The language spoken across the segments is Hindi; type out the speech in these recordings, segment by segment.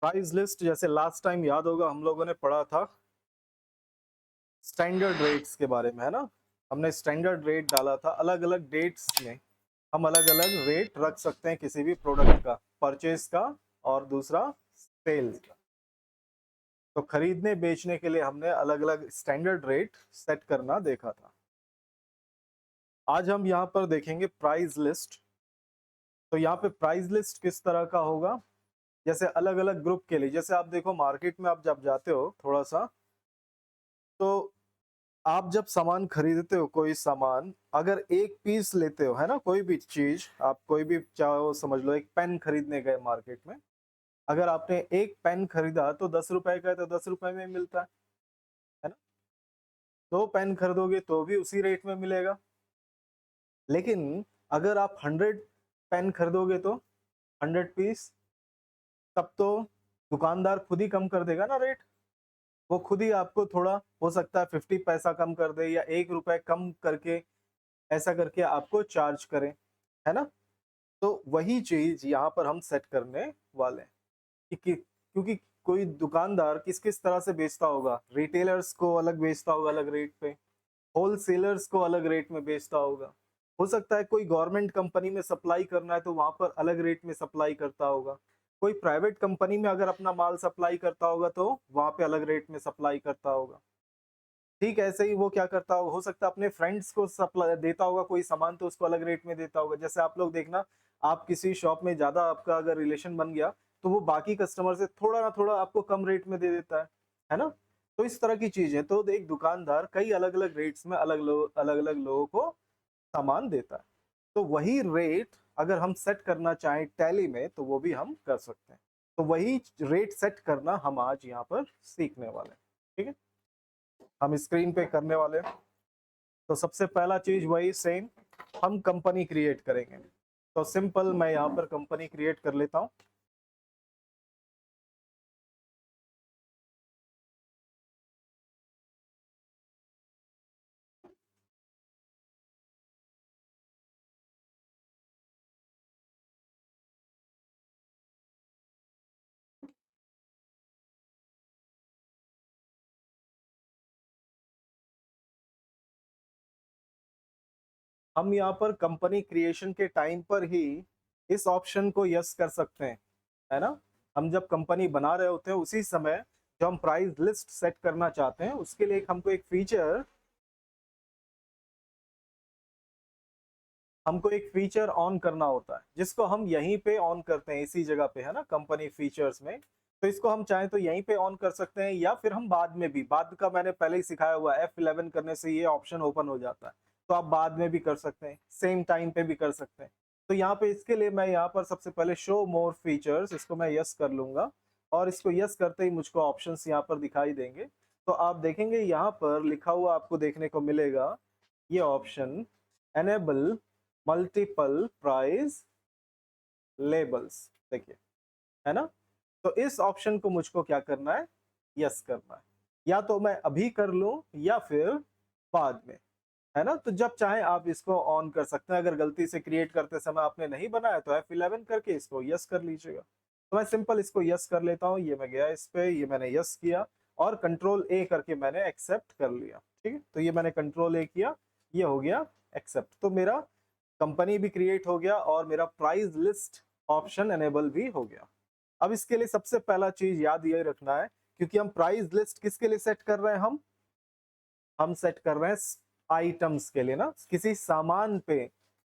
प्राइस लिस्ट जैसे लास्ट टाइम याद होगा हम लोगों ने पढ़ा था स्टैंडर्ड रेट्स के बारे में, है ना। हमने स्टैंडर्ड रेट डाला था, अलग अलग डेट्स में हम अलग अलग रेट रख सकते हैं किसी भी प्रोडक्ट का, परचेज का और दूसरा सेल्स का। तो खरीदने बेचने के लिए हमने अलग अलग स्टैंडर्ड रेट सेट करना देखा था। आज हम यहाँ पर देखेंगे प्राइस लिस्ट। तो यहाँ पे प्राइस लिस्ट किस तरह का होगा, जैसे अलग अलग ग्रुप के लिए, जैसे आप देखो मार्केट में आप जब जाते हो थोड़ा सा, तो आप जब सामान खरीदते हो, कोई सामान अगर एक पीस लेते हो, है ना, कोई भी चीज आप कोई भी चाहो, समझ लो एक पेन खरीदने गए मार्केट में, अगर आपने एक पेन खरीदा तो 10 रुपए का है तो 10 रुपए में मिलता है ना। दो पेन खरीदोगे तो भी उसी रेट में मिलेगा। लेकिन अगर आप 100 पेन खरीदोगे तो 100 पीस, तब तो दुकानदार खुद ही कम कर देगा ना रेट। वो खुद ही आपको थोड़ा हो सकता है 50 पैसा कम कर दे या 1 रुपए कम करके, ऐसा करके आपको चार्ज करें, है ना। तो वही चीज यहाँ पर हम सेट करने वाले हैं क्योंकि कोई दुकानदार किस किस तरह से बेचता होगा, रिटेलर्स को अलग बेचता होगा अलग रेट पे, होलसेलर्स को अलग रेट में बेचता होगा। हो सकता है कोई गवर्नमेंट कंपनी में सप्लाई करना है तो वहां पर अलग रेट में सप्लाई करता होगा। कोई प्राइवेट कंपनी में अगर अपना माल सप्लाई करता होगा तो वहां पे अलग रेट में सप्लाई करता होगा। ठीक ऐसे ही वो क्या करता होगा, हो सकता है अपने फ्रेंड्स को सप्लाई देता होगा कोई सामान तो उसको अलग रेट में देता होगा। जैसे आप लोग देखना, आप किसी शॉप में ज्यादा आपका अगर रिलेशन बन गया तो वो बाकी कस्टमर से थोड़ा ना थोड़ा आपको कम रेट में दे देता है ना। तो इस तरह की चीज है। तो एक दुकानदार कई अलग अलग रेट्स में अलग अलग लोगों को सामान देता है। तो वही रेट अगर हम सेट करना चाहें टैली में तो वो भी हम कर सकते हैं। तो वही रेट सेट करना हम आज यहाँ पर सीखने वाले हैं। ठीक है, हम स्क्रीन पे करने वाले हैं। तो सबसे पहला चीज वही सेम, हम कंपनी क्रिएट करेंगे। तो सिंपल मैं यहाँ पर कंपनी क्रिएट कर लेता हूँ। हम यहाँ पर कंपनी क्रिएशन के टाइम पर ही इस ऑप्शन को यस कर सकते हैं, है ना। हम जब कंपनी बना रहे होते हैं उसी समय जो हम प्राइस लिस्ट सेट करना चाहते हैं उसके लिए हमको एक फीचर ऑन करना होता है, जिसको हम यहीं पे ऑन करते हैं इसी जगह पे, है ना, कंपनी फीचर्स में। तो इसको हम चाहें तो यहीं पे ऑन कर सकते हैं या फिर हम बाद में भी, बाद का मैंने पहले ही सिखाया हुआ है, F11 करने से ये ऑप्शन ओपन हो जाता है। तो आप बाद में भी कर सकते हैं, सेम टाइम पे भी कर सकते हैं। तो यहाँ पे इसके लिए मैं यहाँ पर सबसे पहले शो मोर फीचर्स, इसको मैं यस कर लूंगा। और इसको यस करते ही मुझको ऑप्शंस यहाँ पर दिखाई देंगे। तो आप देखेंगे यहाँ पर लिखा हुआ आपको देखने को मिलेगा ये option, enable multiple price labels. देखिए, है ना। तो इस ऑप्शन को मुझको क्या करना है, यस करना है। या तो मैं अभी कर लूं या फिर बाद में, है ना। तो जब चाहे आप इसको ऑन कर सकते हैं। अगर गलती से क्रिएट करते समय आपने नहीं बनाया तो F11 करके इसको यस कर लीजिएगा। तो मैं सिंपल इसको यस कर लेता हूँ। ये मैं गया इस पे, ये मैंने यस किया और कंट्रोल ए करके मैंने एक्सेप्ट कर लिया। ठीक है, तो ये मैंने कंट्रोल ए किया, ये हो गया एक्सेप्ट। तो मेरा कंपनी भी क्रिएट हो गया और मेरा प्राइस लिस्ट ऑप्शन एनेबल भी हो गया। अब इसके लिए सबसे पहला चीज याद ये रखना है, क्योंकि हम प्राइस लिस्ट किसके लिए सेट कर रहे हैं, हम सेट कर रहे हैं आइटम्स के लिए ना, किसी सामान पे,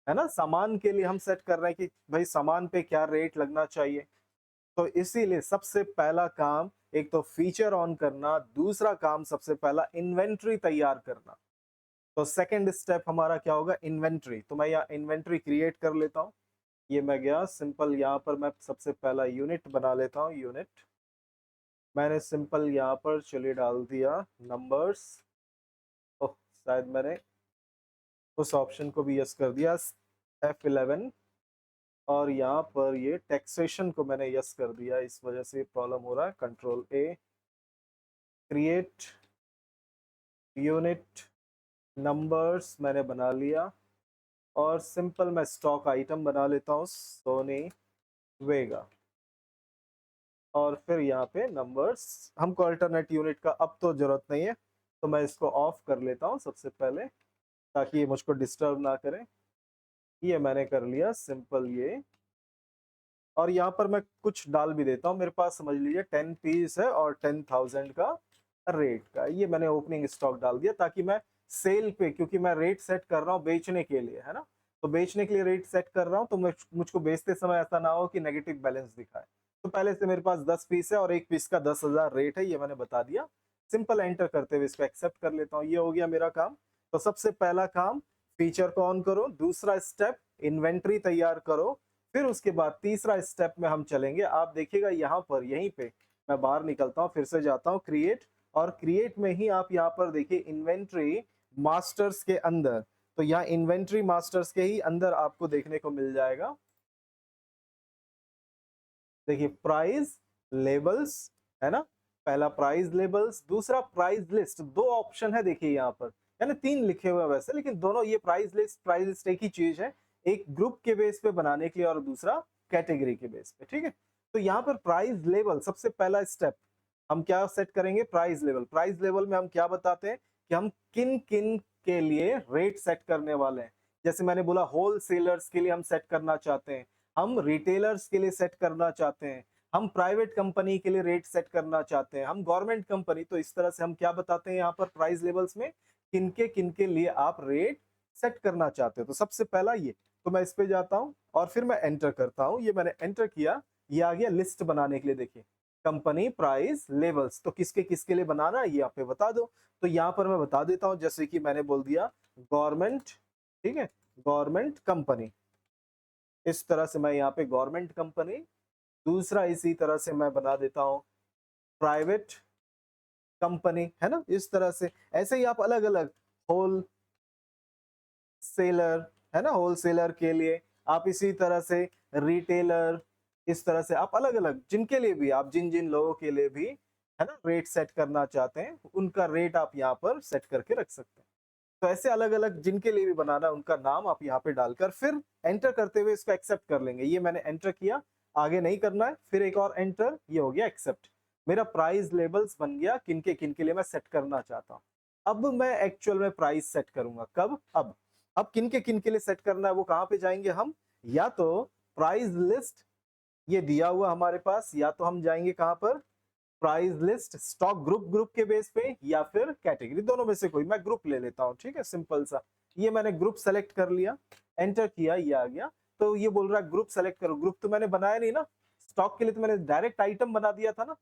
है ना, सामान के लिए हम सेट कर रहे हैं कि भाई सामान पे क्या रेट लगना चाहिए। तो इसीलिए सबसे पहला काम एक तो फीचर ऑन करना, दूसरा काम सबसे पहला इन्वेंट्री तैयार करना। तो सेकंड स्टेप हमारा क्या होगा, इन्वेंट्री। तो मैं यहाँ इन्वेंट्री क्रिएट कर लेता हूँ। ये मैं गया सिंपल, यहाँ पर मैं सबसे पहला यूनिट बना लेता हूँ। यूनिट मैंने सिंपल यहाँ पर चलिए डाल दिया नंबर्स। ओह, शायद मैंने उस ऑप्शन को भी यस कर दिया, F11। और यहाँ पर ये टैक्सेशन को मैंने यस कर दिया, इस वजह से प्रॉब्लम हो रहा है। कंट्रोल ए, क्रिएट यूनिट नंबर्स मैंने बना लिया। और सिंपल मैं स्टॉक आइटम बना लेता हूँ, सोनी वेगा। और फिर यहाँ पे नंबर्स। हमको अल्टरनेट यूनिट का अब तो जरूरत नहीं है, तो मैं इसको ऑफ कर लेता हूँ सबसे पहले, ताकि ये मुझको डिस्टर्ब ना करे। ये मैंने कर लिया सिंपल ये। और यहाँ पर मैं कुछ डाल भी देता हूँ, मेरे पास समझ लीजिए 10 पीस है और 10,000 का रेट का, ये मैंने ओपनिंग स्टॉक डाल दिया ताकि मैं सेल पे, क्योंकि मैं रेट सेट कर रहा हूँ बेचने के लिए, है ना, तो बेचने के लिए रेट सेट कर रहा हूँ, तो मुझको बेचते समय ऐसा ना हो कि नेगेटिव बैलेंस दिखाए। तो पहले से मेरे पास 10 पीस है और एक पीस का 10,000 रेट है, ये मैंने बता दिया। सिंपल एंटर करते हुए इसको एक्सेप्ट कर लेता हूँ, ये हो गया मेरा काम। तो सबसे पहला काम, फीचर को ऑन करो। दूसरा स्टेप, इन्वेंट्री तैयार करो। फिर उसके बाद तीसरा स्टेप में हम चलेंगे। आप देखिएगा यहाँ पर, यहीं पे मैं बाहर निकलता हूँ, फिर से जाता हूँ क्रिएट, और क्रिएट में ही आप यहाँ पर देखिए इन्वेंट्री मास्टर्स के अंदर, तो यहाँ इन्वेंट्री मास्टर्स के ही अंदर आपको देखने को मिल जाएगा। देखिए प्राइस लेबल्स, है ना, पहला प्राइस लेबल्स, दूसरा प्राइस लिस्ट। दो ऑप्शन है देखिए यहाँ पर, यानी तीन लिखे हुए हैं वैसे, लेकिन दोनों ये प्राइस लिस्ट एक ही चीज है, एक ग्रुप के बेस पे बनाने के लिए और दूसरा कैटेगरी के बेस पे, ठीक है। तो यहाँ पर प्राइस लेवल, सबसे पहला स्टेप हम क्या सेट करेंगे, प्राइस लेवल। प्राइस लेवल में हम क्या बताते हैं कि हम किन किन के लिए रेट सेट करने वाले हैं। जैसे मैंने बोला, होल सेलर्स के लिए हम सेट करना चाहते हैं, हम रिटेलर्स के लिए सेट करना चाहते हैं, हम प्राइवेट कंपनी के लिए रेट सेट करना चाहते हैं, हम गवर्नमेंट कंपनी। तो इस तरह से हम क्या बताते हैं यहाँ पर प्राइस लेवल्स में, किनके लिए आप रेट सेट करना चाहते हो। तो सबसे पहला ये, तो मैं इस पे जाता हूँ और फिर मैं एंटर करता हूँ। ये मैंने एंटर किया, ये आ गया लिस्ट बनाने के लिए। देखिए कंपनी प्राइस लेवल्स, तो किसके किसके लिए बनाना है ये यहाँ पे बता दो। तो यहाँ पर मैं बता देता हूँ, जैसे कि मैंने बोल दिया गवर्नमेंट, ठीक है, गवर्नमेंट कंपनी। इस तरह से मैं यहाँ पे गवर्नमेंट कंपनी। दूसरा इसी तरह से मैं बना देता हूँ प्राइवेट कंपनी, है ना, इस तरह से। ऐसे ही आप अलग अलग होल सेलर, है ना, होलसेलर के लिए आप इसी तरह से रिटेलर, इस तरह से आप अलग अलग जिनके लिए भी, आप जिन जिन लोगों के लिए भी, है ना, रेट सेट करना चाहते हैं, उनका रेट आप यहाँ पर सेट करके रख सकते हैं। तो ऐसे अलग अलग जिनके लिए भी बनाना, उनका नाम आप यहाँ पे डालकर फिर एंटर करते हुए इसको एक्सेप्ट कर लेंगे। ये मैंने एंटर किया, आगे नहीं करना है, फिर एक और एंटर, ये हो गया एक्सेप्ट। मेरा प्राइस लेबल्स बन गया, किनके लिए मैं सेट करना चाहता हूँ। अब मैं एक्चुअल में प्राइस सेट करूंगा, कब, अब किनके लिए सेट करना है वो कहाँ पे जाएंगे हम, या तो प्राइस लिस्ट ये दिया हुआ हमारे पास, या तो हम जाएंगे कहाँ पर, प्राइस लिस्ट स्टॉक ग्रुप के बेस पे, या फिर कैटेगरी, दोनों में से कोई। मैं ग्रुप ले लेता हूँ, ठीक है, सिंपल सा। ये मैंने ग्रुप सेलेक्ट कर लिया, एंटर किया, ये आ गया। तो ये बोल रहा है ग्रुप सेलेक्ट करो। ग्रुप तो मैंने बनाया नहीं ना, स्टॉक के लिए तो मैंने डायरेक्ट आइटम बना दिया था ना,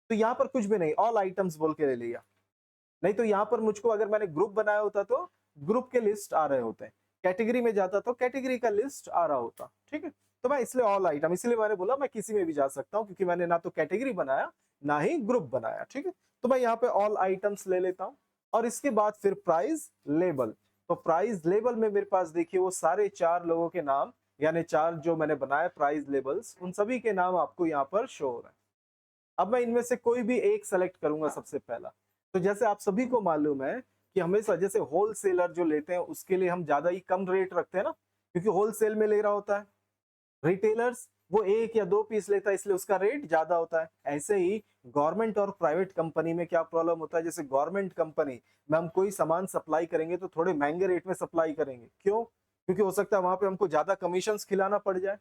तो यहाँ पर कुछ भी नहीं, ऑल आइटम्स बोल के ले लिया। नहीं तो यहाँ पर मुझको, अगर मैंने ग्रुप बनाया होता तो ग्रुप के लिस्ट आ रहे होते हैं, कैटेगरी में जाता तो कैटेगरी का लिस्ट आ रहा होता, ठीक है। तो मैं इसलिए ऑल आइटम, इसलिए मैंने बोला मैं किसी में भी जा सकता हूँ, क्योंकि मैंने ना तो कैटेगरी बनाया ना ही ग्रुप बनाया, ठीक है। तो मैं यहाँ पे ऑल आइटम्स ले लेता हूँ, और इसके बाद फिर प्राइस लेबल। तो प्राइस लेबल में मेरे पास देखिए वो सारे चार लोगों के नाम, यानी चार जो मैंने बनाए प्राइस लेबल्स, उन सभी के नाम आपको यहाँ पर शो हो रहे हैं। अब मैं इनमें से कोई भी एक सेलेक्ट करूंगा सबसे पहला। तो जैसे आप सभी को मालूम है कि हमेशा जैसे होलसेलर जो लेते हैं उसके लिए हम ज्यादा ही कम रेट रखते हैं ना, क्योंकि होलसेल में ले रहा होता है। रिटेलर्स वो एक या दो पीस लेता है, इसलिए उसका रेट ज्यादा होता है। ऐसे ही गवर्नमेंट और प्राइवेट कंपनी में क्या प्रॉब्लम होता है, जैसे गवर्नमेंट कंपनी में हम कोई सामान सप्लाई करेंगे तो थोड़े महंगे रेट में सप्लाई करेंगे, क्यों, क्योंकि हो सकता है वहां पे हमको ज्यादा कमीशन खिलाना पड़ जाए,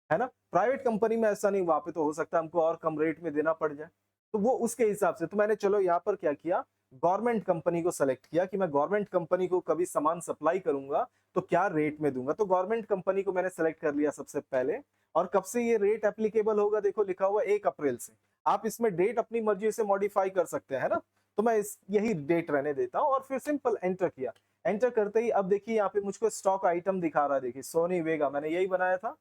है ना। प्राइवेट कंपनी में ऐसा नहीं, वहां पे तो हो सकता है हमको और कम रेट में देना पड़ जाए, तो वो उसके हिसाब से। तो मैंने चलो यहाँ पर क्या किया, गवर्नमेंट कंपनी को सेलेक्ट किया कि मैं गवर्नमेंट कंपनी को कभी सामान सप्लाई करूंगा तो क्या रेट में दूंगा। तो गवर्नमेंट कंपनी को मैंने सेलेक्ट कर लिया सबसे पहले। और कब से ये रेट एप्लीकेबल होगा, देखो लिखा हुआ 1 अप्रैल से। आप इसमें डेट अपनी मर्जी से मॉडिफाई कर सकते हैं, है ना। तो मैं यही डेट रहने देता हूँ, और फिर सिंपल एंटर किया। एंटर करते ही अब देखिए यहाँ पे मुझको स्टॉक आइटम दिखा रहा है, देखिए सोनी वेगा, मैंने यही बनाया था।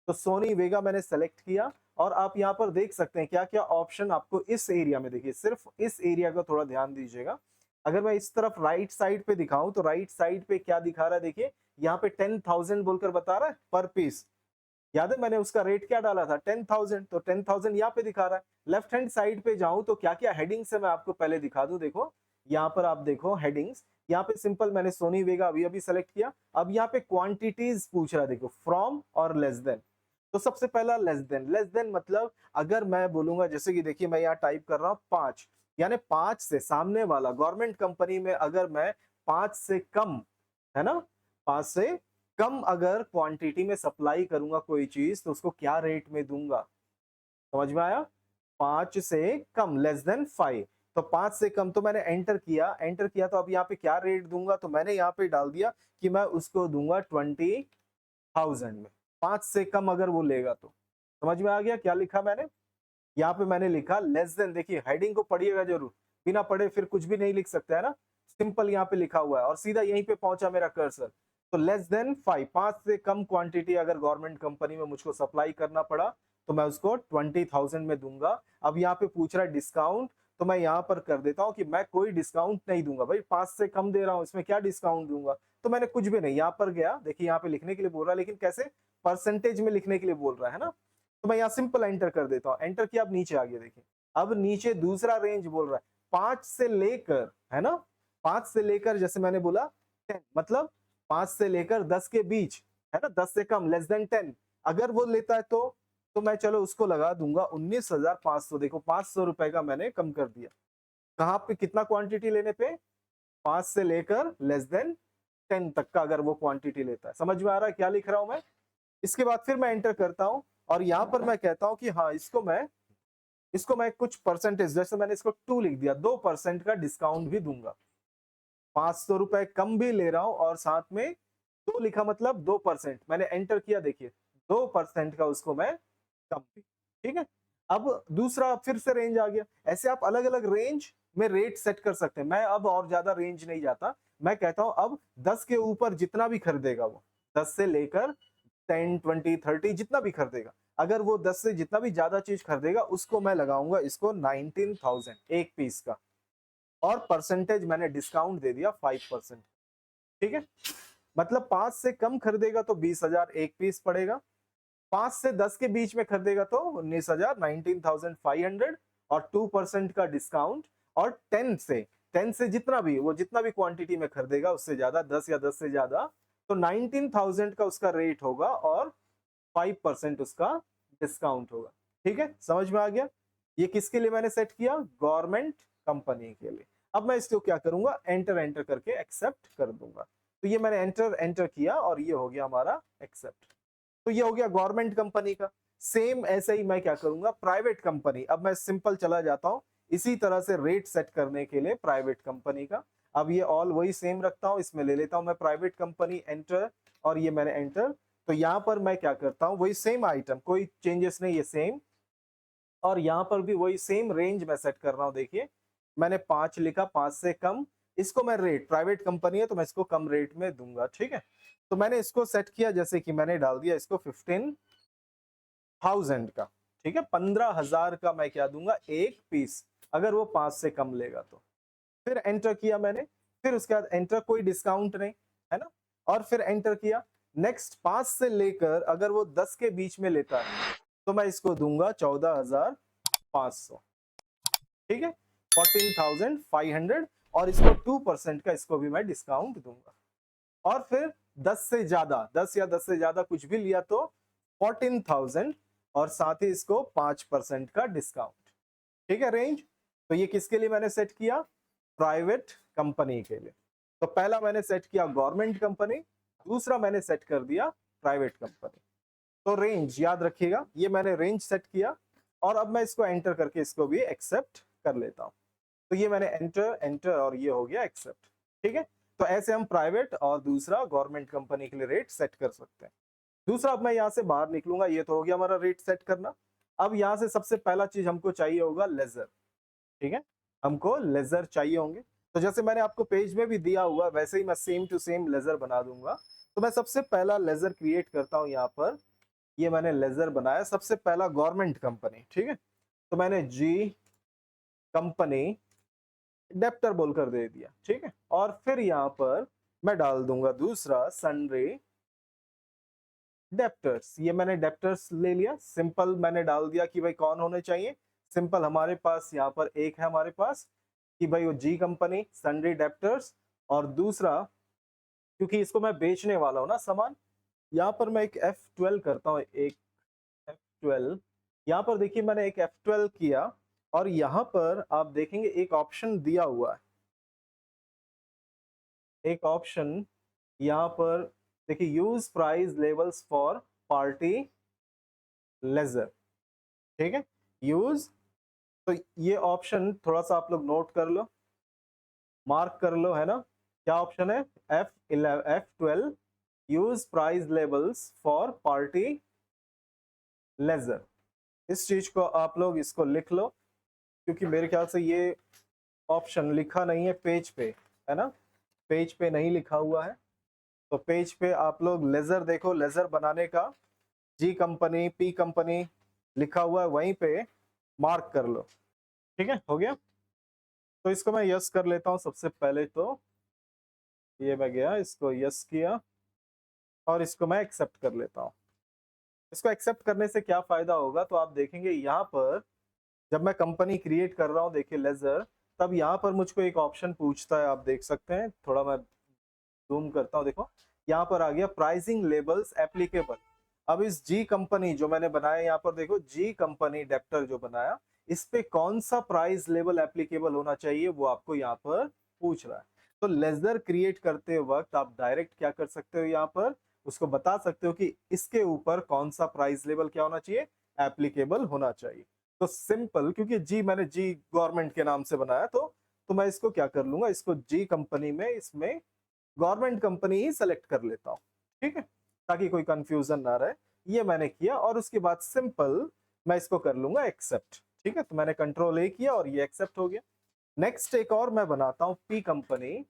तो सोनी वेगा मैंने सेलेक्ट किया, और आप यहाँ पर देख सकते हैं क्या क्या ऑप्शन आपको इस एरिया में, देखिए सिर्फ इस एरिया का थोड़ा ध्यान दीजिएगा। अगर मैं इस तरफ राइट साइड पे दिखाऊं तो राइट साइड पे क्या दिखा रहा है, देखिए यहाँ पे 10,000 बोलकर बता रहा है पर पीस। याद है मैंने उसका रेट क्या डाला था, 10,000, तो 10,000 यहाँ पे दिखा रहा है। लेफ्ट हैंड साइड पे जाऊं तो क्या क्या हेडिंग्स है मैं आपको पहले दिखा दूं। देखो यहाँ पर आप देखो हेडिंग्स, यहाँ पे सिंपल मैंने सोनी वेगा अभी अभी सेलेक्ट किया। अब यहाँ पे क्वांटिटीज पूछ रहा है, देखो फ्रॉम और लेस देन। तो सबसे पहला लेस देन मतलब अगर मैं बोलूंगा, जैसे कि देखिए मैं यहाँ टाइप कर रहा हूँ 5, यानी 5 से सामने वाला गवर्नमेंट कंपनी में अगर मैं 5 से कम, है ना, 5 से कम अगर क्वांटिटी में सप्लाई करूंगा कोई चीज, तो उसको क्या रेट में दूंगा, समझ में आया? 5 से कम, लेस देन 5। तो 5 से कम, तो मैंने एंटर किया, तो अब यहाँ पे क्या रेट दूंगा, तो मैंने यहाँ पे डाल दिया कि मैं उसको दूंगा 20,000 में। 5 से कम अगर वो लेगा तो, समझ में आ गया क्या लिखा मैंने? यहाँ पे मैंने लिखा लेस देन, देखिए हेडिंग को पढ़िएगा जरूर, बिना पढ़े फिर कुछ भी नहीं लिख सकते, है ना। सिंपल यहाँ पे लिखा हुआ है और सीधा यहीं पे पहुंचा मेरा कर्सर। तो लेस देन 5, 5 से कम क्वांटिटी अगर गवर्नमेंट कंपनी में मुझको सप्लाई करना पड़ा, तो मैं उसको 20,000 में दूंगा। अब यहाँ पे पूछ रहा है डिस्काउंट, तो मैं यहाँ पर कर देता हूँ कि मैं कोई डिस्काउंट नहीं दूंगा भाई, 5 से कम दे रहा हूँ, इसमें क्या डिस्काउंट दूंगा। तो मैंने कुछ भी नहीं, यहाँ पर गया, देखिए यहाँ पे लिखने के लिए बोल रहा है, लेकिन कैसे, परसेंटेज में लिखने के लिए बोल रहा है ना। तो मैं यहाँ सिंपल एंटर कर देता हूँ, एंटर किया, अब नीचे आ गया, देखिए अब नीचे दूसरा रेंज बोल रहा है 5 से लेकर, है ना, 5 से लेकर, जैसे मैंने बोला 10, मतलब 5 से लेकर 10 के बीच, है ना, 10 से कम, लेस देन 10 अगर वो लेता है तो मैं चलो उसको लगा दूंगा 19,500। देखो 500 रुपए का मैंने कम कर दिया। कहाँ पे, कितना क्वांटिटी लेने पे, 5 से लेकर लेस देन 10 तक का अगर वो क्वांटिटी लेता है। समझ में आ रहा है क्या लिख रहा हूं मैं? इसके बाद फिर मैं एंटर करता हूं और यहाँ पर मैं कहता हूं कि हाँ, इसको मैं कुछ परसेंटेज, जैसे मैंने इसको 2 लिख दिया, 2% का डिस्काउंट भी दूंगा। 500 रुपए कम भी ले रहा हूं और साथ में 2 लिखा, मतलब 2%। मैंने एंटर किया, देखिए 2% का उसको मैं कम भी, ठीक है। अब दूसरा फिर से रेंज आ गया। ऐसे आप अलग अलग रेंज में रेट सेट कर सकते हैं। मैं अब और ज्यादा रेंज नहीं जाता, मैं कहता हूं अब 10 के ऊपर जितना भी खरीदेगा वो, 10 से लेकर 10, 20, 30 जितना भी खरीदेगा, अगर वो 10 से जितना भी ज्यादा चीज खरीदेगा, उसको मैं लगाऊंगा इसको 19,000 एक पीस का, और परसेंटेज मैंने डिस्काउंट दे दिया 5%, ठीक है। मतलब 5 से कम खरीदेगा तो 20,000 एक पीस पड़ेगा, 5 से 10 के बीच में खरीदेगा तो 19,000, 19,500, और 2% का डिस्काउंट। और 10 से जितना भी क्वांटिटी में खरीदेगा, उससे ज्यादा 10 या 10 से ज्यादा, तो 19,000 का उसका रेट होगा और 5% उसका डिस्काउंट होगा। ठीक है, समझ में आ गया? ये किसके लिए मैंने सेट किया? गवर्नमेंट कंपनी के लिए। अब मैं इसको क्या करूंगा, एंटर एंटर करके एक्सेप्ट कर दूंगा। तो ये मैंने एंटर एंटर किया और ये हो गया हमारा एक्सेप्ट। तो ये हो गया गवर्नमेंट कंपनी का। सेम ऐसे ही मैं क्या करूंगा, प्राइवेट कंपनी। अब मैं सिंपल चला जाता हूं इसी तरह से रेट सेट करने के लिए प्राइवेट कंपनी का। अब ये ऑल वही सेम रखता हूं, इसमें ले लेता हूं मैं प्राइवेट कंपनी, एंटर, और ये मैंने एंटर। तो यहां पर मैं क्या करता हूं, वही सेम आइटम, कोई चेंजेस नहीं है, सेम। और यहाँ पर भी वही सेम रेंज में सेट कर रहा हूँ। देखिए मैंने 5 लिखा, 5 से कम, इसको मैं रेट, प्राइवेट कंपनी है तो मैं इसको कम रेट में दूंगा, ठीक है। तो मैंने इसको सेट किया, जैसे कि मैंने डाल दिया इसको 15,000 का, ठीक है, 15,000 का मैं क्या दूंगा, एक पीस, अगर वो 5 से कम लेगा तो। फिर एंटर किया मैंने, फिर उसके बाद एंटर, कोई डिस्काउंट नहीं, है ना, और फिर एंटर किया। नेक्स्ट 5 से लेकर अगर वो 10 के बीच में लेता है, तो मैं इसको दूंगा 14,500, ठीक है, 14,500, और इसको 2% का इसको भी मैं डिस्काउंट दूंगा। और फिर 10 से ज्यादा, 10 या 10 से ज्यादा कुछ भी लिया तो 14,000, और साथ ही इसको 5% का डिस्काउंट, ठीक है, रेंज। तो ये किसके लिए मैंने सेट किया? प्राइवेट कंपनी के लिए। तो पहला मैंने सेट किया गवर्नमेंट कंपनी, दूसरा मैंने सेट कर दिया प्राइवेट कंपनी। तो रेंज याद रखिएगा, ये मैंने रेंज सेट किया, और अब मैं इसको एंटर करके इसको भी एक्सेप्ट कर लेता हूं। तो ये मैंने एंटर एंटर और ये हो गया एक्सेप्ट, ठीक है। तो ऐसे हम प्राइवेट और दूसरा गवर्नमेंट कंपनी के लिए रेट सेट कर सकते हैं। दूसरा, अब मैं यहाँ से बाहर निकलूंगा, ये तो हो गया हमारा रेट सेट करना। अब यहाँ से सबसे पहला चीज हमको चाहिए होगा लेजर, ठीक है, हमको लेजर चाहिए होंगे। तो जैसे मैंने आपको पेज में भी दिया हुआ, वैसे ही मैं सेम टू सेम लेजर बना दूंगा। तो मैं सबसे पहला लेजर क्रिएट करता हूँ यहाँ पर। ये मैंने लेजर बनाया, सबसे पहला गवर्नमेंट कंपनी, ठीक है। तो मैंने जी कंपनी डेप्टर बोलकर दे दिया, ठीक है। और फिर यहाँ पर मैं डाल दूंगा दूसरा सनरे डेप्टर्स। ये मैंने डेप्टर्स ले लिया, सिंपल मैंने डाल दिया कि भाई कौन होने चाहिए। सिंपल हमारे पास यहाँ पर एक है हमारे पास कि भाई वो जी कंपनी सनरे डेप्टर्स, और दूसरा क्योंकि इसको मैं बेचने वाला हूँ ना सामान, यहाँ पर मैं एक F12 करता हूँ, एक F12, यहाँ पर देखिए मैंने एक F12 किया और यहाँ पर आप देखेंगे एक ऑप्शन दिया हुआ है, एक ऑप्शन यहाँ पर देखिए, use price levels for party laser, ठीक है, यूज। तो ये ऑप्शन थोड़ा सा आप लोग नोट कर लो, मार्क कर लो, है ना। क्या ऑप्शन है? F12, use price levels for party laser. इस चीज को आप लोग इसको लिख लो, क्योंकि मेरे ख्याल से ये ऑप्शन लिखा नहीं है पेज पे, है ना, पेज पे नहीं लिखा हुआ है। तो पेज पे आप लोग लेजर देखो, लेजर बनाने का जी कंपनी, पी कंपनी लिखा हुआ है, वहीं पे मार्क कर लो। ठीक है, हो गया। तो इसको मैं यस कर लेता हूं सबसे पहले। तो ये मैं गया, इसको यस किया और इसको मैं एक्सेप्ट कर लेता हूं। इसको एक्सेप्ट करने से क्या फायदा होगा, तो आप देखेंगे यहाँ पर जब मैं कंपनी क्रिएट कर रहा हूँ, देखिए लेजर, तब यहाँ पर मुझको एक ऑप्शन पूछता है, आप देख सकते हैं। थोड़ा मैं जूम करता हूँ, देखो यहाँ पर आ गया प्राइसिंग लेबल्स एप्लीकेबल। अब इस जी कंपनी जो मैंने बनाया, यहाँ पर देखो जी कंपनी डेप्टर जो बनाया, इस पे कौन सा प्राइस लेवल एप्लीकेबल होना चाहिए वो आपको यहाँ पर पूछ रहा है। तो लेजर क्रिएट करते वक्त आप डायरेक्ट क्या कर सकते हो, यहाँ पर उसको बता सकते हो कि इसके ऊपर कौन सा प्राइस लेवल क्या होना चाहिए, एप्लीकेबल होना चाहिए। तो सिंपल, क्योंकि जी मैंने जी गवर्नमेंट के नाम से बनाया, तो मैं इसको क्या कर लूंगा, इसको जी कंपनी में, इसमें गवर्नमेंट कंपनी ही सेलेक्ट कर लेता हूँ, ठीक है, ताकि कोई कंफ्यूजन ना रहे। ये मैंने किया और उसके बाद सिंपल मैं इसको कर लूंगा एक्सेप्ट। ठीक है, तो मैंने कंट्रोल ए किया और ये एक्सेप्ट हो गया। नेक्स्ट एक और मैं बनाता हूँ, पी कंपनी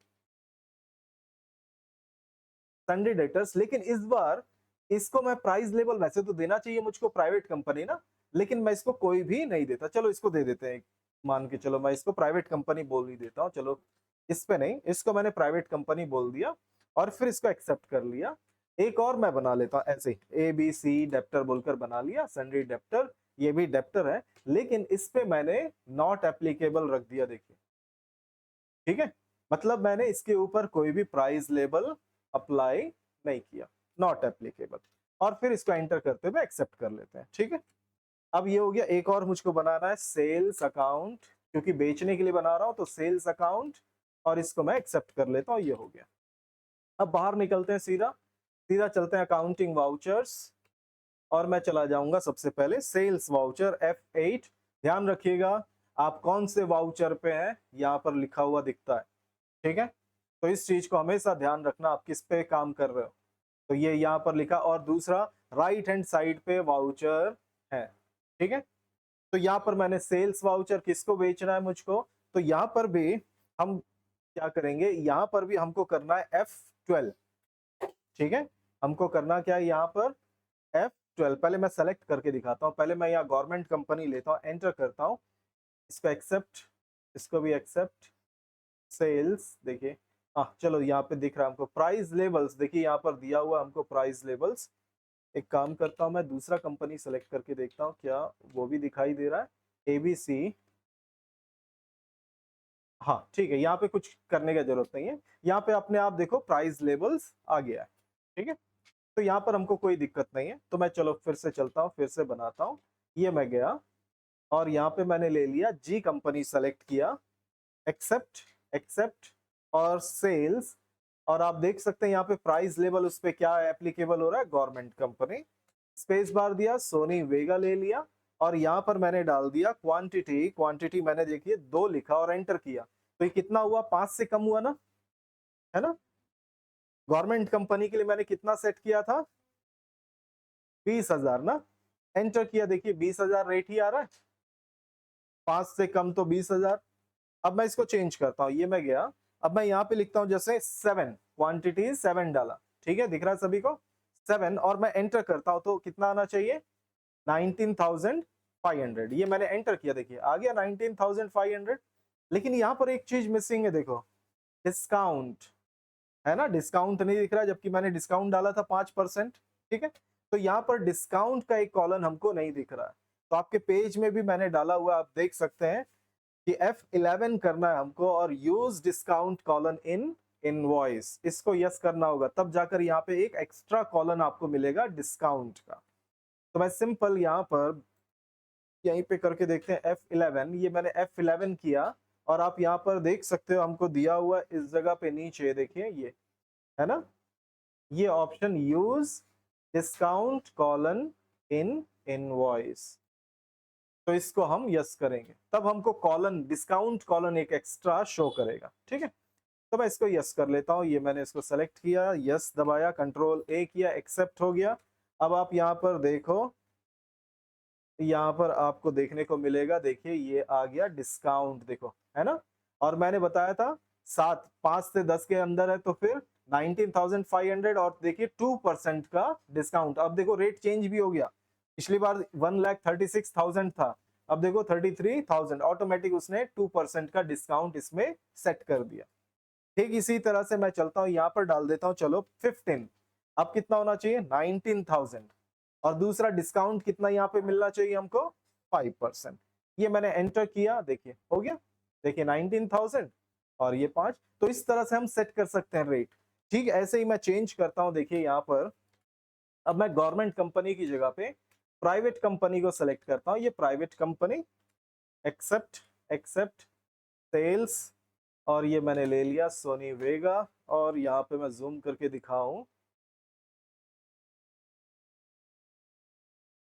संडे डेटर्स, लेकिन इस बार इसको मैं प्राइस लेवल, वैसे तो देना चाहिए मुझको प्राइवेट कंपनी ना, लेकिन मैं इसको कोई भी नहीं देता। चलो इसको दे देते हैं, मान के चलो मैं इसको प्राइवेट कंपनी बोल ही देता हूँ। चलो इस पे नहीं, इसको मैंने प्राइवेट कंपनी बोल दिया और फिर इसको एक्सेप्ट कर लिया। एक और मैं बना लेता हूँ ऐसे, ए बी सी डेप्टर बोलकर बना लिया, सन्ड्री डेप्टर, ये भी डेप्टर है, लेकिन इस पे मैंने नॉट एप्लीकेबल रख दिया, देखिए, ठीक है, मतलब मैंने इसके ऊपर कोई भी प्राइस लेबल अप्लाई नहीं किया, नॉट एप्लीकेबल। और फिर इसको एंटर करते हुए एक्सेप्ट कर लेते हैं। ठीक है, अब ये हो गया। एक और मुझको बनाना है सेल्स अकाउंट, क्योंकि बेचने के लिए बना रहा हूं, तो सेल्स अकाउंट, और इसको मैं एक्सेप्ट कर लेता हूं। ये हो गया। अब बाहर निकलते हैं, सीधा सीधा चलते हैं अकाउंटिंग वाउचर्स, और मैं चला जाऊंगा सबसे पहले सेल्स वाउचर F8। ध्यान रखिएगा आप कौन से वाउचर पे हैं, यहाँ पर लिखा हुआ दिखता है, ठीक है, तो इस चीज को हमेशा ध्यान रखना, आप किस पे काम कर रहे हो। तो ये यहाँ पर लिखा, और दूसरा राइट हैंड साइड पे वाउचर है, ठीक है। तो यहाँ पर मैंने सेल्स वाउचर, किसको बेचना है मुझको, तो यहाँ पर भी हम क्या करेंगे, यहाँ पर भी हमको करना है F12, ठीक है, हमको करना क्या है यहाँ पर F12। पहले मैं सेलेक्ट करके दिखाता हूँ, पहले मैं यहाँ गवर्नमेंट कंपनी लेता हूँ, एंटर करता हूँ, इसको एक्सेप्ट, इसको भी एक्सेप्ट, सेल्स, देखिए, हाँ चलो यहाँ पे दिख रहा है हमको प्राइस लेवल्स, देखिए यहाँ पर दिया हुआ हमको प्राइस लेवल्स। एक काम करता हूँ, मैं दूसरा कंपनी सेलेक्ट करके देखता हूँ क्या वो भी दिखाई दे रहा है, ABC। हाँ ठीक है, यहाँ पे कुछ करने की जरूरत नहीं है, यहाँ पे अपने आप देखो प्राइस लेवल्स आ गया है, ठीक है। तो यहाँ पर हमको कोई दिक्कत नहीं है, तो मैं चलो फिर से चलता हूँ, फिर से बनाता हूँ। ये मैं गया और यहाँ पे मैंने ले लिया जी कंपनी, सेलेक्ट किया, एक्सेप्ट, एक्सेप्ट, और सेल्स, और आप देख सकते हैं यहाँ पे प्राइस लेवल उस पे क्या एप्लीकेबल हो रहा है, गवर्नमेंट कंपनी। स्पेस बार दिया, सोनी वेगा ले लिया, और यहाँ पर मैंने डाल दिया क्वांटिटी, क्वांटिटी मैंने देखिए 2 लिखा और एंटर किया, तो ये कितना हुआ, 5 से कम हुआ ना, है ना। गवर्नमेंट कंपनी के लिए मैंने कितना सेट किया था, 20,000 ना, एंटर किया, देखिए 20,000 रेट ही आ रहा है, 5 से कम तो 20,000। अब मैं इसको चेंज करता हूँ, ये मैं गया, अब मैं यहाँ पे लिखता हूँ जैसे 7, क्वांटिटी 7 डाला, ठीक है, दिख रहा है सभी को 7, और मैं एंटर करता हूँ तो कितना आना चाहिए, 19,500। ये मैंने एंटर किया, देखिए आ गया 19,500। लेकिन यहाँ पर एक चीज मिसिंग है, देखो डिस्काउंट, है ना, डिस्काउंट नहीं दिख रहा, जबकि मैंने डिस्काउंट डाला था 5%, ठीक है। तो यहाँ पर डिस्काउंट का एक कॉलम हमको नहीं दिख रहा है, तो आपके पेज में भी मैंने डाला हुआ, आप देख सकते हैं कि F11 करना है हमको, और use discount colon in invoice, इसको यस करना होगा, तब जाकर यहाँ पे एक एक्स्ट्रा कॉलन आपको मिलेगा डिस्काउंट का। तो मैं सिंपल यहाँ पर यहीं पे करके देखते हैं F11, ये मैंने F11 किया और आप यहाँ पर देख सकते हो हमको दिया हुआ इस जगह पे नीचे देखिए ये है ना, ये option use discount colon in invoice. तो इसको हम यस करेंगे, तब हमको कॉलन डिस्काउंट कॉलन एक एक्स्ट्रा शो करेगा। ठीक है, तो मैं इसको यस कर लेता हूँ। ये मैंने इसको सेलेक्ट किया, यस दबाया, कंट्रोल ए किया, एक्सेप्ट हो गया। अब आप यहाँ पर देखो, यहाँ पर आपको देखने को मिलेगा, देखिए ये आ गया डिस्काउंट, देखो है ना। और मैंने बताया था 5 से 10 के अंदर है तो फिर 19,500 और देखिए 2% का डिस्काउंट। अब देखो रेट चेंज भी हो गया, पिछली बार 1,36,000 था, अब देखो 33,000, ऑटोमेटिक उसने 2% का डिस्काउंट इसमें सेट कर दिया। ठीक इसी तरह से मैं चलता हूँ, यहाँ पर डाल देता हूँ चलो 15, अब कितना होना चाहिए 19,000 और दूसरा डिस्काउंट कितना यहाँ पे मिलना चाहिए हमको 5%। ये मैंने एंटर किया, देखिए हो गया, देखिए 19,000 और ये 5। तो इस तरह से हम सेट कर सकते हैं रेट। ठीक ऐसे ही मैं चेंज करता हूँ, देखिए यहाँ पर अब मैं गवर्नमेंट कंपनी की जगह पे प्राइवेट कंपनी को सेलेक्ट करता हूँ। ये private company, except except sales, और ये मैंने ले लिया सोनी वेगा, और यहाँ पे मैं जूम करके दिखाऊं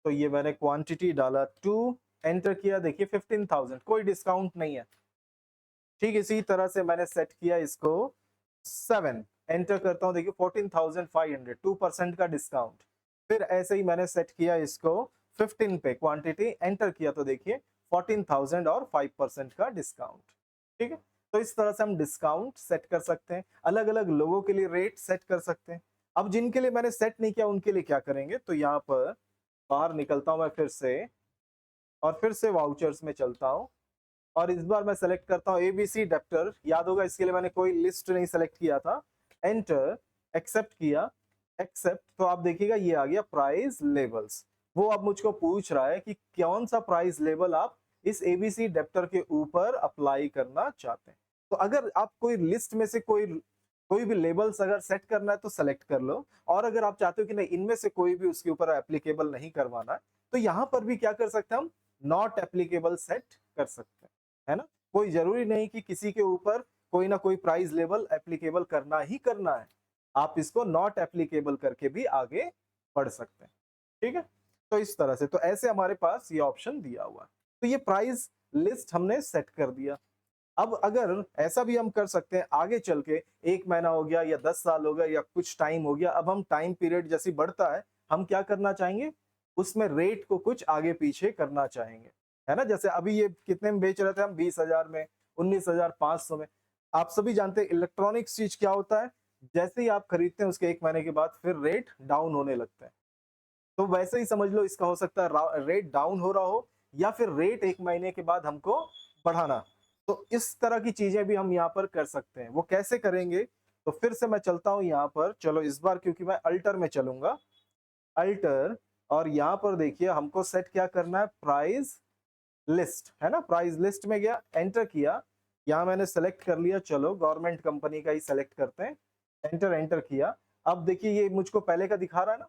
तो ये मैंने क्वांटिटी डाला 2, एंटर किया, देखिए 15,000, कोई डिस्काउंट नहीं है। ठीक इसी तरह से मैंने सेट किया इसको 7, एंटर करता हूं, देखिए 14,500, 2% का डिस्काउंट। फिर ऐसे ही मैंने सेट किया इसको 15 पे क्वांटिटी, एंटर किया तो देखिए 14,000 और 5% का डिस्काउंट। ठीक है, तो इस तरह से हम डिस्काउंट सेट कर सकते हैं, अलग अलग लोगों के लिए रेट सेट कर सकते हैं। अब जिनके लिए मैंने सेट नहीं किया उनके लिए क्या करेंगे, तो यहाँ पर बाहर निकलता हूं मैं फिर से, और फिर से वाउचर्स में चलता हूं, और इस बार मैं सेलेक्ट करता हूं एबीसी डेप्टर। याद होगा इसके लिए मैंने कोई लिस्ट नहीं सेलेक्ट किया था, एंटर, एक्सेप्ट किया, एक्सेप्ट, तो आप देखिएगा ये आ गया प्राइस लेवल्स। वो अब मुझको पूछ रहा है कि कौन सा प्राइस लेवल आप इस एबीसी डेप्टर के ऊपर अप्लाई करना चाहते हैं। तो अगर आप कोई लिस्ट में से कोई भी लेबल्स अगर सेट करना है तो सेलेक्ट कर लो, और अगर आप चाहते हो कि नहीं इनमें से कोई भी उसके ऊपर एप्लीकेबल नहीं करवाना है, तो यहाँ पर भी क्या कर सकते हैं हम, नॉट एप्लीकेबल सेट कर सकते हैं, है ना। कोई जरूरी नहीं कि किसी के ऊपर कोई ना कोई प्राइस लेवल एप्लीकेबल करना ही करना है, आप इसको नॉट एप्लीकेबल करके भी आगे बढ़ सकते हैं। ठीक है, तो इस तरह से, तो ऐसे हमारे पास ये ऑप्शन दिया हुआ है। तो ये प्राइस लिस्ट हमने सेट कर दिया। अब अगर ऐसा भी हम कर सकते हैं आगे चल के, 1 महीना हो गया या 10 साल हो गया या कुछ टाइम हो गया, अब हम टाइम पीरियड जैसी बढ़ता है हम क्या करना चाहेंगे, उसमें रेट को कुछ आगे पीछे करना चाहेंगे, है ना। जैसे अभी ये कितने में बेच रहे थे हम, 20,000 में, 19,500 में। आप सभी जानते हैं इलेक्ट्रॉनिक्स चीज क्या होता है, जैसे ही आप खरीदते हैं उसके 1 महीने के बाद फिर रेट डाउन होने लगता है। तो वैसे ही समझ लो इसका हो सकता है रेट डाउन हो रहा हो, या फिर रेट 1 महीने के बाद हमको बढ़ाना। तो इस तरह की चीजें भी हम यहाँ पर कर सकते हैं। वो कैसे करेंगे, तो फिर से मैं चलता हूँ यहाँ पर, चलो इस बार क्योंकि मैं अल्टर में चलूंगा, अल्टर, और यहाँ पर देखिए हमको सेट क्या करना है, प्राइस लिस्ट, है ना। प्राइस लिस्ट में गया, एंटर किया, यहाँ मैंने सेलेक्ट कर लिया, चलो गवर्नमेंट कंपनी का ही सेलेक्ट करते हैं, एंटर एंटर किया। अब देखिए ये मुझको पहले का दिखा रहा है ना।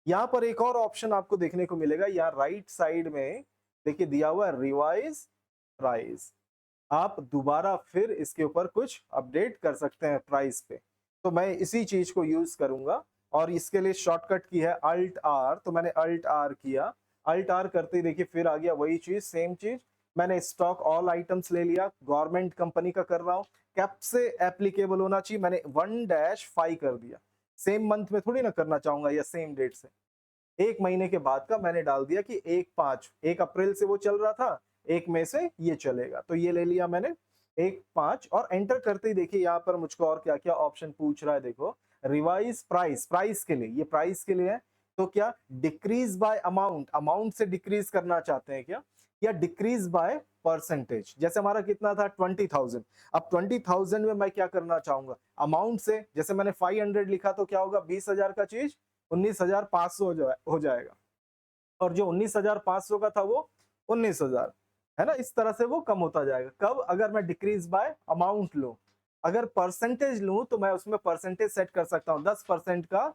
यहाँ पर एक और ऑप्शन आपको देखने को मिलेगा, यहाँ राइट साइड में देखिए दिया हुआ है रिवाइज प्राइस। आप दोबारा फिर इसके ऊपर कुछ अपडेट कर सकते हैं प्राइस पे। तो मैं इसी चीज को यूज करूंगा, और इसके लिए शॉर्टकट की है अल्ट आर, तो मैंने अल्ट आर किया, अल्ट आर करते ही देखिए फिर आ गया वही चीज, सेम चीज। मैंने स्टॉक ऑल आइटम्स ले लिया, गवर्नमेंट कंपनी का कर रहा हूँ, कैप से एप्लीकेबल होना चाहिए, मैंने 1-5 कर दिया। सेम मंथ में थोड़ी ना करना चाहूंगा या सेम डेट से, 1 महीने के बाद का मैंने डाल दिया कि 1/5, 1 अप्रैल से वो चल रहा था, 1 मई से ये चलेगा, तो ये ले लिया मैंने 1/5, और एंटर करते ही देखिए यहाँ पर मुझको और क्या क्या ऑप्शन पूछ रहा है, देखो रिवाइज प्राइस, प्राइस के लिए, ये प्राइस के लिए है। तो क्या डिक्रीज बाय अमाउंट, अमाउंट से डिक्रीज करना चाहते हैं क्या, या डिक्रीज बाय परसेंटेज। जैसे हमारा कितना था 20,000, अब 20,000 में मैं क्या करना चाहूंगा, अमाउंट से, जैसे मैंने 500 लिखा तो क्या होगा, 20,000 का चीज 19,500 हो जाएगा, और जो 19,500 का था वो 19,000, है ना। इस तरह से वो कम होता जाएगा। कब, अगर मैं डिक्रीज बाय अमाउंट लूं। अगर परसेंटेज लूं तो मैं उसमें परसेंटेज सेट कर सकता हूं, 10% का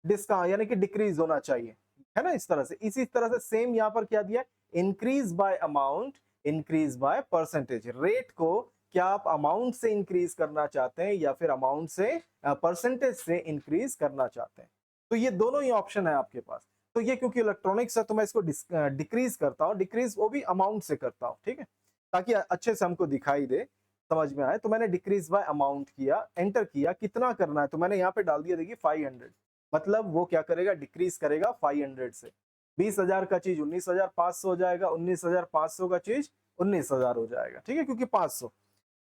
डिस्काउंट यानी कि डिक्रीज होना चाहिए। है ना, इस तरह से। इसी तरह से सेम यहाँ पर क्या दिया है, increase by amount, increase by percentage. Rate को क्या आप अमाउंट से इंक्रीज करना चाहते हैं या फिर अमाउंट से परसेंटेज से इंक्रीज करना चाहते हैं, तो ये दोनों ही ऑप्शन है आपके पास। तो ये क्योंकि इलेक्ट्रॉनिक्स है तो मैं इसको डिक्रीज करता हूँ, डिक्रीज वो भी अमाउंट से करता हूँ, ठीक है, ताकि अच्छे से हमको दिखाई दे, समझ में आए। तो मैंने डिक्रीज बाय अमाउंट किया, एंटर किया, कितना करना है तो मैंने यहाँ पे डाल दिया, देखिए 500, मतलब वो क्या करेगा, डिक्रीज करेगा 500 से। 20,000 का चीज 19,500 हो जाएगा, 19,500 का चीज 19,000 हो जाएगा, ठीक है, क्योंकि 500।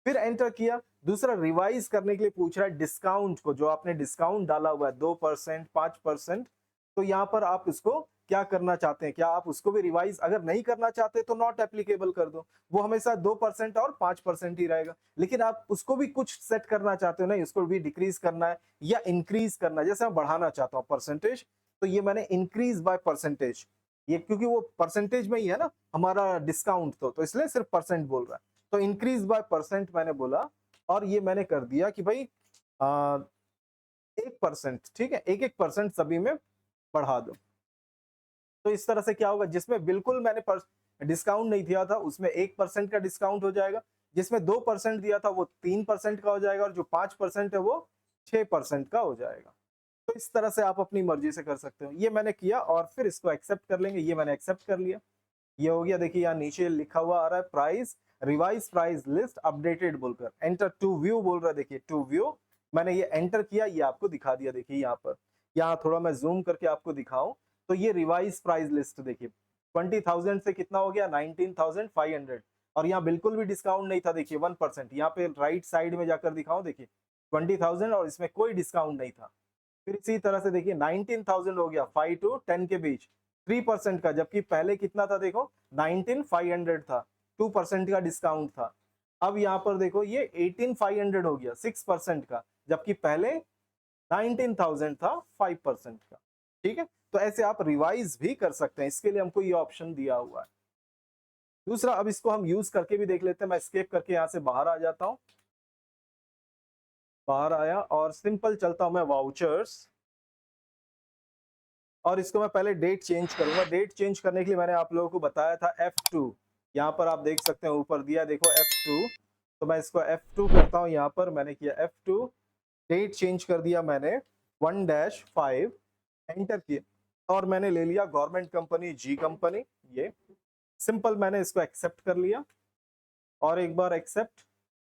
फिर एंटर किया। दूसरा रिवाइज करने के लिए पूछ रहा है डिस्काउंट को, जो आपने डिस्काउंट डाला हुआ है 2%, 5%, तो यहाँ पर आप इसको क्या करना चाहते हैं, क्या आप उसको भी रिवाइज अगर नहीं करना चाहते तो नॉट एप्लीकेबल कर दो, वो हमेशा 2% और 5% ही रहेगा। लेकिन आप उसको भी कुछ सेट करना चाहते हो, नहीं उसको भी डिक्रीज करना है या इंक्रीज करना है, जैसे मैं बढ़ाना चाहता हूँ परसेंटेज, तो ये मैंने इंक्रीज बाय परसेंटेज, ये क्योंकि वो परसेंटेज में ही है ना हमारा डिस्काउंट, तो इसलिए सिर्फ परसेंट बोल रहा है, तो इंक्रीज बाय परसेंट मैंने बोला, और ये मैंने कर दिया कि भाई 1%, ठीक है, 1% सभी में बढ़ा दो। तो इस तरह से क्या होगा, जिसमें बिल्कुल मैंने डिस्काउंट नहीं दिया था उसमें 1% का डिस्काउंट हो जाएगा, जिसमें 2% दिया था वो 3% का हो जाएगा, और जो 5% है वो 6% का हो जाएगा। तो इस तरह से आप अपनी मर्जी से कर सकते हो। ये मैंने किया और फिर इसको एक्सेप्ट कर लेंगे, ये मैंने एक्सेप्ट कर लिया। ये हो गया, देखिए यहाँ नीचे लिखा हुआ आ रहा है price, revise price list updated बोलकर, एंटर टू व्यू बोल रहा है, देखिए टू व्यू, मैंने ये एंटर किया, ये आपको दिखा दिया। देखिए यहाँ पर, यहाँ थोड़ा मैं जूम करके आपको दिखाऊं तो ये रिवाइज प्राइस लिस्ट देखिए 20,000 से कितना हो गया 19,500, और यहाँ बिल्कुल भी डिस्काउंट नहीं था, देखिए 1%। यहाँ पे राइट साइड में जाकर दिखाऊं, देखिए 20,000 और इसमें कोई डिस्काउंट नहीं था। फिर इसी तरह से देखिए 19,000 हो गया 5 to 10 के बीच 3% का, जबकि पहले कितना था देखो 19,500 था, 2% का डिस्काउंट था। अब यहाँ पर देखो ये 18,500 हो गया 6% का, जबकि पहले 19,000 था 5% का, ठीक है। तो ऐसे आप रिवाइज भी कर सकते हैं, इसके लिए हमको ये ऑप्शन दिया हुआ है। दूसरा, अब इसको हम यूज करके भी देख लेते हैं। मैं एस्केप करके यहाँ से बाहर आ जाता हूँ, बाहर आया और सिंपल चलता हूं मैं वाउचर्स, और इसको मैं पहले डेट चेंज करूंगा। डेट चेंज करने के लिए मैंने आप लोगों को बताया था F2, यहाँ पर आप देख सकते हैं ऊपर दिया देखो F2, तो मैं इसको F2 करता हूँ। यहाँ पर मैंने किया F2, डेट चेंज कर दिया मैंने 1-5, एंटर किया और मैंने ले लिया गवर्नमेंट कंपनी जी कंपनी। ये सिंपल मैंने इसको एक्सेप्ट कर लिया, और एक बार एक्सेप्ट,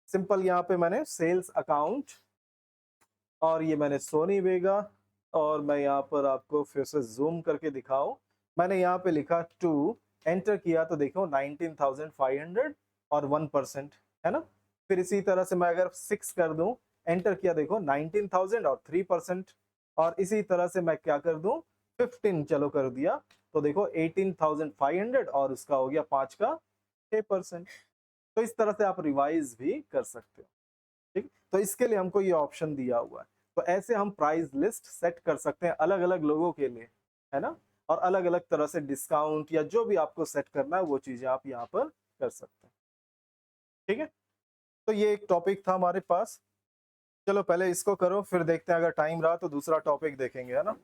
सिंपल यहाँ पे मैंने सेल्स अकाउंट, और ये मैंने सोनी वेगा, और मैं यहाँ पर आपको फिर से जूम करके दिखाऊं, मैंने यहाँ पे लिखा 2, एंटर किया तो देखो 19,500 और 1%, है ना। फिर इसी तरह से मैं अगर 6 कर दूं, एंटर किया देखो 19,000 और 3%, और इसी तरह से मैं क्या कर दूं 15 चलो कर दिया, तो देखो 18,500 और उसका हो गया 5 का 6%। तो इस तरह से आप रिवाइज भी कर सकते हो, ठीक। तो इसके लिए हमको ये ऑप्शन दिया हुआ है। तो ऐसे हम प्राइस लिस्ट सेट कर सकते हैं अलग अलग लोगों के लिए, है ना, और अलग अलग तरह से डिस्काउंट या जो भी आपको सेट करना है वो चीजें आप यहाँ पर कर सकते हैं, ठीक है। तो ये एक टॉपिक था हमारे पास। चलो पहले इसको करो, फिर देखते हैं अगर टाइम रहा तो दूसरा टॉपिक देखेंगे, है ना।